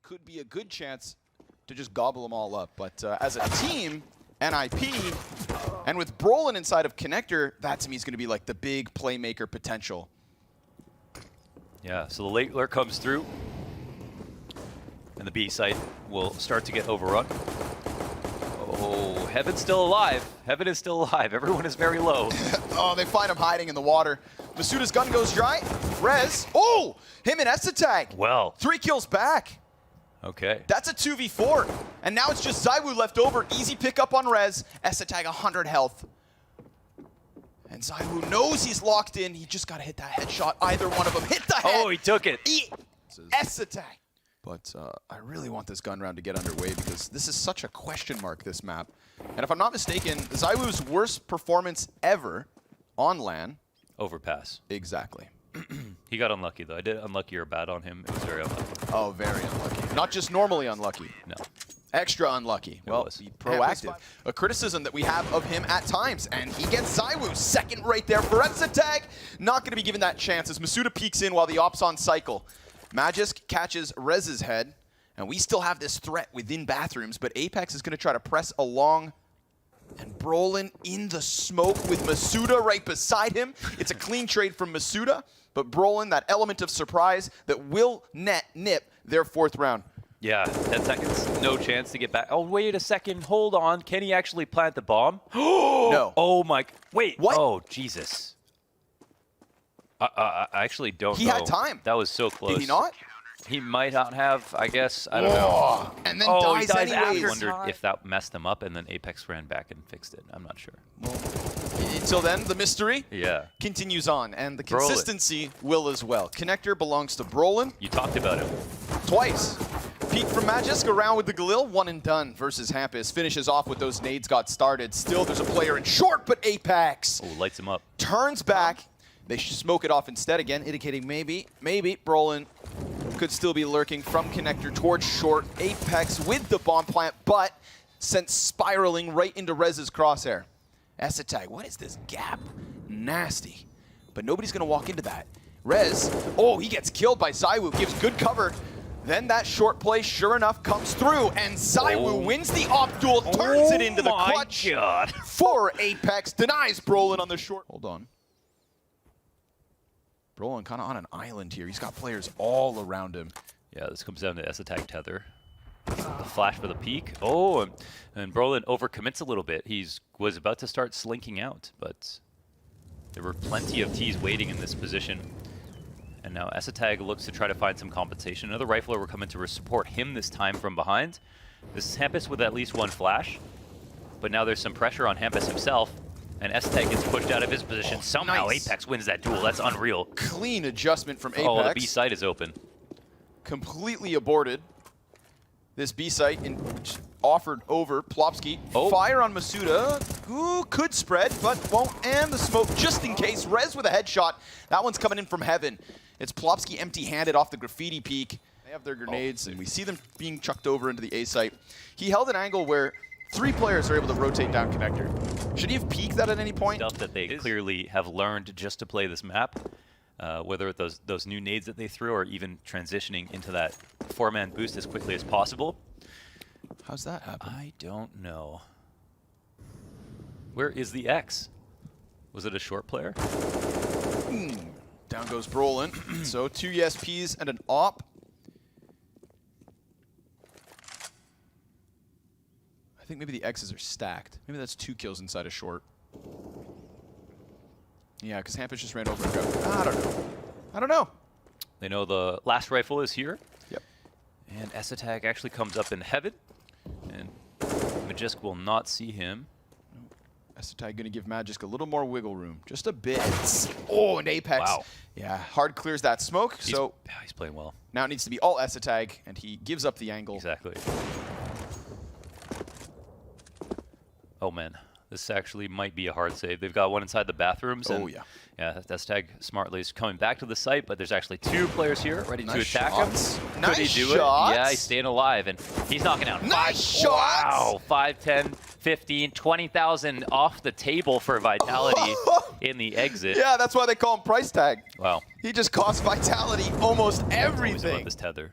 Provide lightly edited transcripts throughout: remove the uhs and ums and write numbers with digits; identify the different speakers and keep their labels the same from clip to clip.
Speaker 1: could be a good chance to just gobble them all up. But as a team, NIP, and with Brolin inside of Connector, that to me is going to be like the big playmaker potential.
Speaker 2: Yeah, so the late lurk comes through, and the B site will start to get overrun. Oh, Heaven's still alive. Heaven is still alive. Everyone is very low.
Speaker 1: Oh, they find him hiding in the water. Masuda's gun goes dry. Rez. Oh, him and Esatag.
Speaker 2: Well.
Speaker 1: 3 kills back.
Speaker 2: Okay.
Speaker 1: That's a 2v4. And now it's just zywoo left over. Easy pickup on Rez. Esatag 100 health. And zywoo knows he's locked in. He just got to hit that headshot. Either one of them hit the head.
Speaker 2: Oh, he took it.
Speaker 1: Esatag. But I really want this gun round to get underway because this is such a question mark, this map. And if I'm not mistaken, zywoo's worst performance ever on LAN.
Speaker 2: Overpass.
Speaker 1: Exactly.
Speaker 2: He got unlucky, though. I did unlucky or bad on him. It was very unlucky.
Speaker 1: Oh, very unlucky. Not just normally unlucky.
Speaker 2: No.
Speaker 1: Extra unlucky. Well, be proactive. A criticism that we have of him at times. And he gets zywoo. Second right there for Esatag. Not going to be given that chance as Masuda peeks in while the op's on cycle. Magisk catches Rez's head, and we still have this threat within bathrooms, but Apex is going to try to press along, and Brolin in the smoke with Masuda right beside him. It's a clean trade from Masuda, but Brolin, that element of surprise that will nip their 4th round.
Speaker 2: Yeah, 10 seconds, no chance to get back. Oh, wait a second, hold on. Can he actually plant the bomb?
Speaker 1: No.
Speaker 2: Oh my, wait.
Speaker 1: What?
Speaker 2: Oh, Jesus. I actually don't know.
Speaker 1: He had time.
Speaker 2: That was so close.
Speaker 1: Did he not?
Speaker 2: He might not have, I guess. I don't know.
Speaker 1: And then dies anyways.
Speaker 2: I wondered if that messed him up, and then Apex ran back and fixed it. I'm not sure.
Speaker 1: Well, until then, the mystery continues on, and the consistency will as well. Connector belongs to Brolin.
Speaker 2: You talked about him.
Speaker 1: Twice. Peek from Magisk around with the Galil. 1 and done versus Hampus. Finishes off with those nades got started. Still, there's a player in short, but Apex
Speaker 2: lights him up.
Speaker 1: Turns back. They smoke it off instead again, indicating maybe Brolin could still be lurking from Connector towards short. Apex with the bomb plant, but sent spiraling right into Rez's crosshair. Esatag, what is this gap? Nasty. But nobody's going to walk into that. Rez, oh, he gets killed by zywoo, gives good cover. Then that short play, sure enough, comes through, and zywoo wins the op duel, turns it into the clutch for Apex, denies Brolin on the short. Hold on. Brolin kind of on an island here. He's got players all around him.
Speaker 2: Yeah, this comes down to Esatag tether. The flash for the peak. Oh, and Brolin overcommits a little bit. He was about to start slinking out, but there were plenty of T's waiting in this position. And now Esatag looks to try to find some compensation. Another rifler will come in to support him this time from behind. This is Hampus with at least 1 flash, but now there's some pressure on Hampus himself. And Esatag gets pushed out of his position. Somehow Apex wins that duel. That's unreal.
Speaker 1: Clean adjustment from Apex.
Speaker 2: Oh, the B site is open.
Speaker 1: Completely aborted. This B site offered over Plopsky. Fire on Masuda. Ooh, could spread, but won't. And the smoke just in case. Rez with a headshot. That one's coming in from heaven. It's Plopsky empty-handed off the graffiti peak. They have their grenades, and we see them being chucked over into the A site. He held an angle where 3 players are able to rotate down Connector. Should he have peeked that at any point?
Speaker 2: Stuff that they clearly have learned just to play this map, whether those new nades that they threw or even transitioning into that 4-man boost as quickly as possible.
Speaker 1: How's that happen?
Speaker 2: I don't know. Where is the X? Was it a short player?
Speaker 1: Down goes Brolin. So 2 ESPs and an op. I think maybe the X's are stacked. Maybe that's 2 kills inside a short. Yeah, because Hampus just ran over and got. I don't know. I don't know.
Speaker 2: They know the last rifle is here.
Speaker 1: Yep.
Speaker 2: And Esatag actually comes up in heaven. And Magisk will not see him.
Speaker 1: Esatag going to give Magisk a little more wiggle room. Just a bit. Oh, and Apex.
Speaker 2: Wow.
Speaker 1: Yeah, hard clears that smoke.
Speaker 2: He's playing well.
Speaker 1: Now it needs to be all Esatag, and he gives up the angle.
Speaker 2: Exactly. Oh man, this actually might be a hard save. They've got one inside the bathrooms. And yeah, Esatag smartly is coming back to the site, but there's actually 2 players here ready to attack him. Could he do it? Yeah, he's staying alive, and he's knocking out 5 shots. Wow, 5, 10, 15, 20,000 off the table for Vitality in the exit.
Speaker 1: Yeah, that's why they call him price tag.
Speaker 2: Wow.
Speaker 1: He just costs Vitality almost everything.
Speaker 2: About this tether.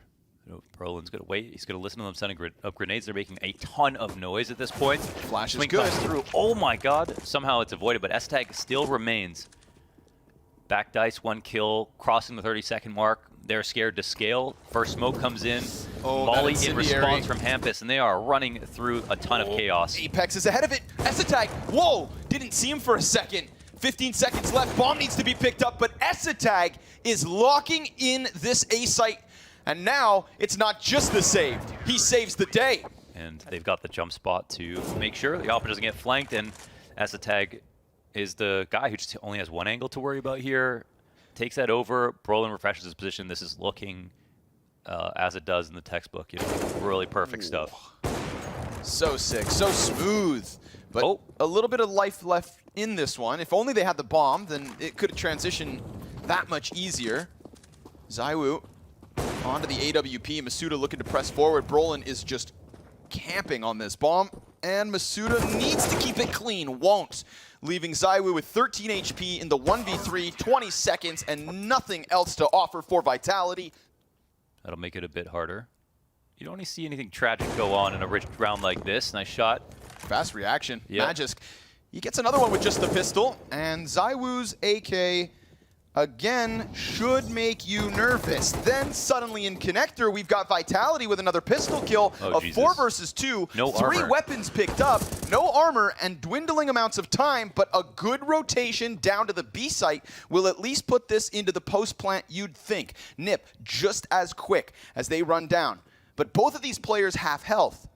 Speaker 2: Brolin's going to wait. He's going to listen to them setting up grenades. They're making a ton of noise at this point.
Speaker 1: Flash is
Speaker 2: Swing
Speaker 1: good.
Speaker 2: comes through. Oh my god. Somehow it's avoided, but S-Tag still remains. Back dice, 1 kill, crossing the 30-second mark. They're scared to scale. First smoke comes in.
Speaker 1: Oh,
Speaker 2: Molly in response from Hampus, and they are running through a ton of chaos.
Speaker 1: Apex is ahead of it. S-Tag, whoa, didn't see him for a second. 15 seconds left. Bomb needs to be picked up, but S-Tag is locking in this A site. And now it's not just the save. He saves the day.
Speaker 2: And they've got the jump spot to make sure the opponent doesn't get flanked. And Tag is the guy who just only has one angle to worry about here. Takes that over. Brolin refreshes his position. This is looking as it does in the textbook. You know, really perfect stuff.
Speaker 1: So sick, so smooth. But a little bit of life left in this one. If only they had the bomb, then it could have transitioned that much easier. zywoo onto the AWP. Masuda looking to press forward. Brolin is just camping on this bomb. And Masuda needs to keep it clean. Won't. Leaving zywoo with 13 HP in the 1v3, 20 seconds, and nothing else to offer for Vitality.
Speaker 2: That'll make it a bit harder. You don't see anything tragic go on in a rich round like this. Nice shot.
Speaker 1: Fast reaction.
Speaker 2: Yep.
Speaker 1: Magisk. He gets another one with just the pistol. And zywoo's AK, again, should make you nervous. Then suddenly in Connector, we've got Vitality with another pistol kill of
Speaker 2: Jesus.
Speaker 1: 4 versus 2.
Speaker 2: No
Speaker 1: 3
Speaker 2: armor.
Speaker 1: weapons picked up, no armor, and dwindling amounts of time, but a good rotation down to the B site will at least put this into the post plant, you'd think. Nip just as quick as they run down. But both of these players have health.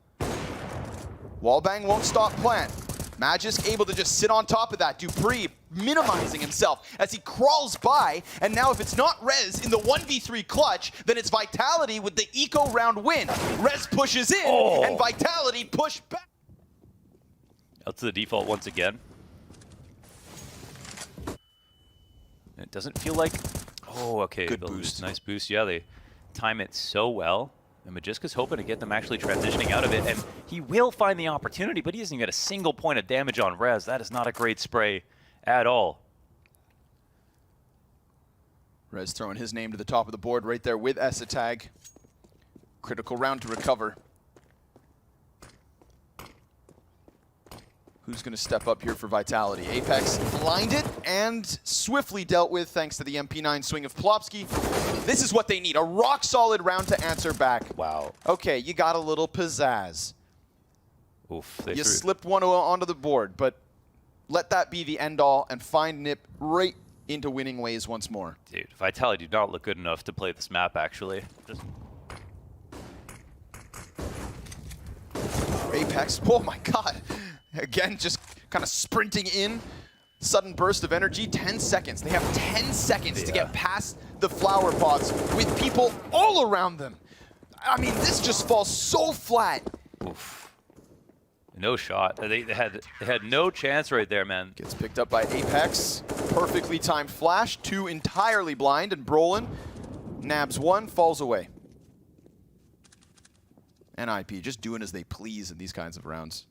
Speaker 1: Wallbang won't stop plant. Magisk able to just sit on top of that. Dupree minimizing himself as he crawls by. And now if it's not Rez in the 1v3 clutch, then it's Vitality with the eco round win. Rez pushes in and Vitality push back.
Speaker 2: Out to the default once again. It doesn't feel like... Oh, okay.
Speaker 1: Good boost.
Speaker 2: Nice boost. Yeah, they time it so well. And Magiska's hoping to get them actually transitioning out of it. And he will find the opportunity, but he doesn't even get a single point of damage on Rez. That is not a great spray at all.
Speaker 1: Rez throwing his name to the top of the board right there with S-Tag. Critical round to recover. Who's going to step up here for Vitality? Apex blinded and swiftly dealt with thanks to the MP9 swing of Plopsky. This is what they need, a rock-solid round to answer back.
Speaker 2: Wow.
Speaker 1: Okay, you got a little pizzazz.
Speaker 2: Oof.
Speaker 1: You slipped one onto the board, but let that be the end-all and find Nip right into winning ways once more.
Speaker 2: Dude, Vitality do not look good enough to play this map, actually.
Speaker 1: Apex, oh my god. Again, just kind of sprinting in. Sudden burst of energy, 10 seconds. They have 10 seconds to get past the flower pots with people all around them. I mean, this just falls so flat.
Speaker 2: Oof. No shot. They had no chance right there, man.
Speaker 1: Gets picked up by Apex. Perfectly timed flash. 2 entirely blind, and Brolin nabs 1, falls away. NIP just doing as they please in these kinds of rounds.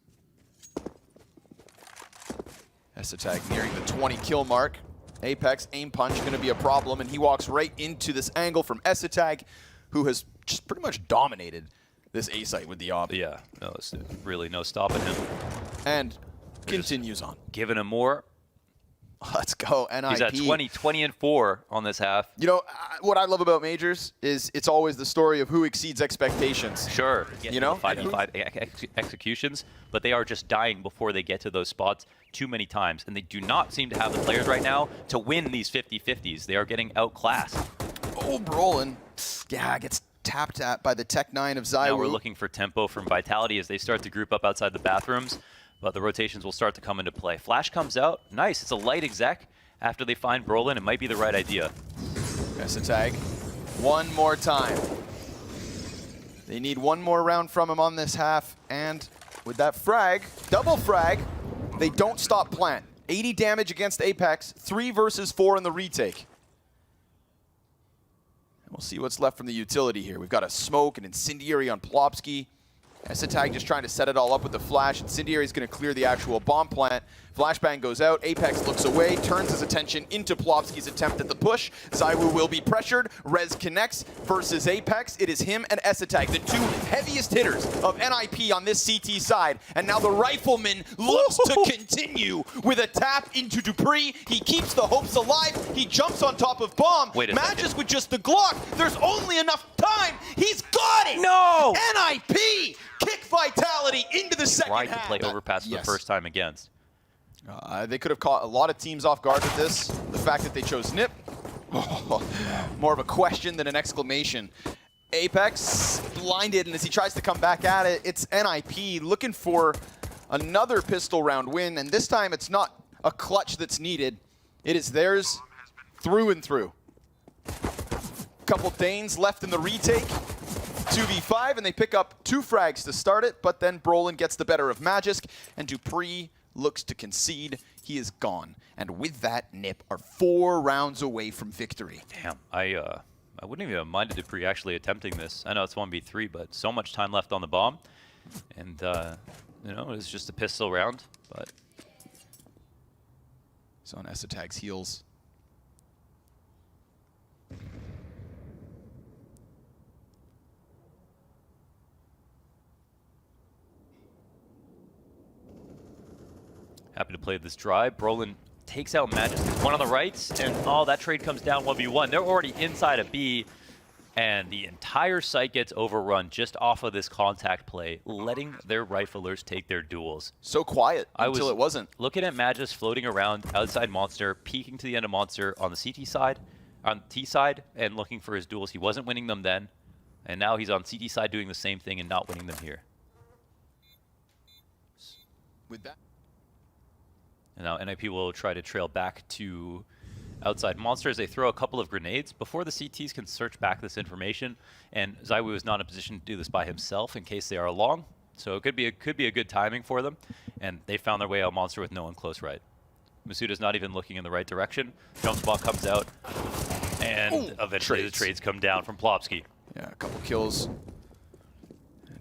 Speaker 1: S-Tag nearing the 20 kill mark. Apex aim punch going to be a problem, and he walks right into this angle from S-Tag, who has just pretty much dominated this A site with the op.
Speaker 2: Yeah, no, it's really no stopping him.
Speaker 1: And continues on.
Speaker 2: Giving him more.
Speaker 1: Let's go, NIP.
Speaker 2: He's at 20 and 4 on this half.
Speaker 1: You know, what I love about Majors is it's always the story of who exceeds expectations.
Speaker 2: Sure.
Speaker 1: You know?
Speaker 2: 5v5 executions, but they are just dying before they get to those spots too many times. And they do not seem to have the players right now to win these 50-50s. They are getting outclassed.
Speaker 1: Oh, Brolin. Yeah, gets tapped at by the Tech 9 of zywoo.
Speaker 2: Now we're looking for tempo from Vitality as they start to group up outside the bathrooms. But the rotations will start to come into play. Flash comes out. Nice. It's a light exec. After they find Brolin, it might be the right idea.
Speaker 1: S-Tag. One more time. They need one more round from him on this half. And with that frag, double frag, they don't stop plant. 80 damage against Apex. 3 versus 4 in the retake. And we'll see what's left from the utility here. We've got a smoke, an incendiary on Plopsky. xantares just trying to set it all up with the flash. Incendiary's going to clear the actual bomb plant. Flashbang goes out. Apex looks away, turns his attention into Plopski's attempt at the push. zywoo will be pressured. Rez connects versus Apex. It is him and xantares, the two heaviest hitters of NIP on this CT side. And now the rifleman looks to continue with a tap into Dupree. He keeps the hopes alive. He jumps on top of bomb. Matches with just the Glock. There's only enough time. He's got it.
Speaker 2: No!
Speaker 1: NIP kick vitality into the second half.
Speaker 2: Tried to play overpass for the first time against.
Speaker 1: They could have caught a lot of teams off guard with this. The fact that they chose Nip, more of a question than an exclamation. Apex blinded, and as he tries to come back at it, it's NIP looking for another pistol round win, and this time it's not a clutch that's needed. It is theirs through and through. Couple Danes left in the retake. 2v5, and they pick up 2 frags to start it, but then Brolin gets the better of Magisk, and Dupree looks to concede. He is gone. And with that, Nip are 4 rounds away from victory.
Speaker 2: Damn, I wouldn't even have minded Dupree actually attempting this. I know it's 1v3, but so much time left on the bomb. And, you know, it's just a pistol round, but...
Speaker 1: It's on xantares' heels.
Speaker 2: Happy to play this drive. Brolin takes out Magisk. One on the right, and oh, that trade comes down 1v1. They're already inside of B, and the entire site gets overrun just off of this contact play, letting their riflers take their duels.
Speaker 1: So quiet until it wasn't.
Speaker 2: Looking at Magisk floating around outside Monster, peeking to the end of Monster on the CT side, on T side, and looking for his duels. He wasn't winning them then, and now he's on CT side doing the same thing and not winning them here.
Speaker 1: With that.
Speaker 2: And now NIP will try to trail back to outside Monster as they throw a couple of grenades before the CTs can search back this information. And zywoo is not in a position to do this by himself in case they are along. So it could be a good timing for them. And they found their way out Monster with no one close right. Masuda's not even looking in the right direction. Jump spot comes out. And eventually the trades come down from Plopski.
Speaker 1: Yeah, a couple kills.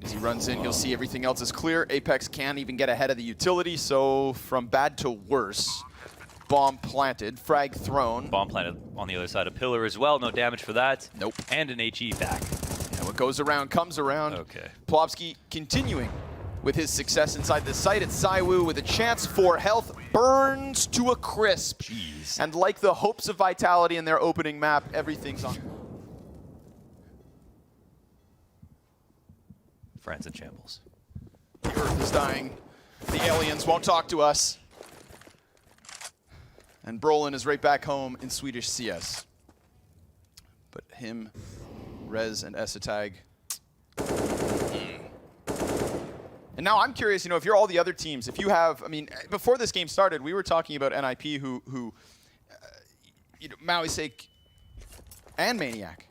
Speaker 1: As he runs in, he'll see everything else is clear. Apex can't even get ahead of the utility, so from bad to worse. Bomb planted, frag thrown.
Speaker 2: Bomb planted on the other side of pillar as well. No damage for that.
Speaker 1: Nope.
Speaker 2: And an HE back.
Speaker 1: Yeah, what goes around comes around.
Speaker 2: Okay.
Speaker 1: Plopski continuing with his success inside the site. It's zywoo with a chance for health. Burns to a crisp.
Speaker 2: Jeez.
Speaker 1: And like the hopes of vitality in their opening map, everything's on.
Speaker 2: France in shambles.
Speaker 1: The Earth is dying. The aliens won't talk to us. And Brolin is right back home in Swedish CS. But him, Rez, and xantares. And now I'm curious, you know, if you're all the other teams, if you have, I mean, before this game started, we were talking about NIP who you know, Mousesports and Maniac.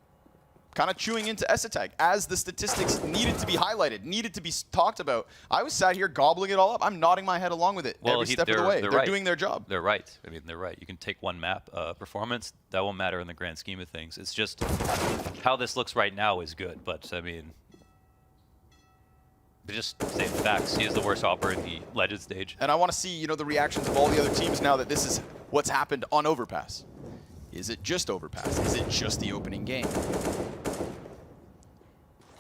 Speaker 1: Kind of chewing into xantares as the statistics needed to be highlighted, needed to be talked about. I was sat here gobbling it all up. I'm nodding my head along with it every step of the way. They're right. Doing their job.
Speaker 2: They're right. I mean, they're right. You can take one map performance. That won't matter in the grand scheme of things. It's just how this looks right now is good. But, I mean, just saying the facts. He is the worst opper in the Legend stage.
Speaker 1: And I want to see, you know, the reactions of all the other teams now that this is what's happened on Overpass. Is it just Overpass? Is it just the opening game?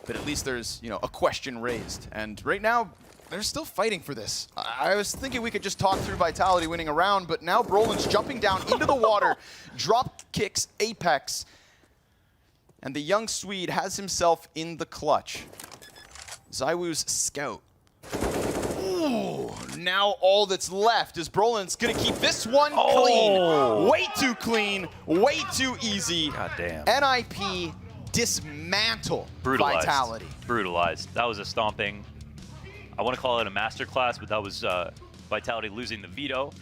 Speaker 1: But at least there's, you know, a question raised. And right now, they're still fighting for this. I was thinking we could just talk through Vitality winning a round, but now Brolin's jumping down into the water, drop kicks Apex, and the young Swede has himself in the clutch. zywoo's scout. Ooh, now all that's left is Brolin's gonna keep this one clean. Way too clean, way too easy.
Speaker 2: God damn.
Speaker 1: NIP dismantle Vitality.
Speaker 2: Brutalized. That was a stomping. I want to call it a masterclass, but that was Vitality losing the veto,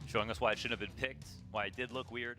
Speaker 2: showing us why it shouldn't have been picked, why it did look weird.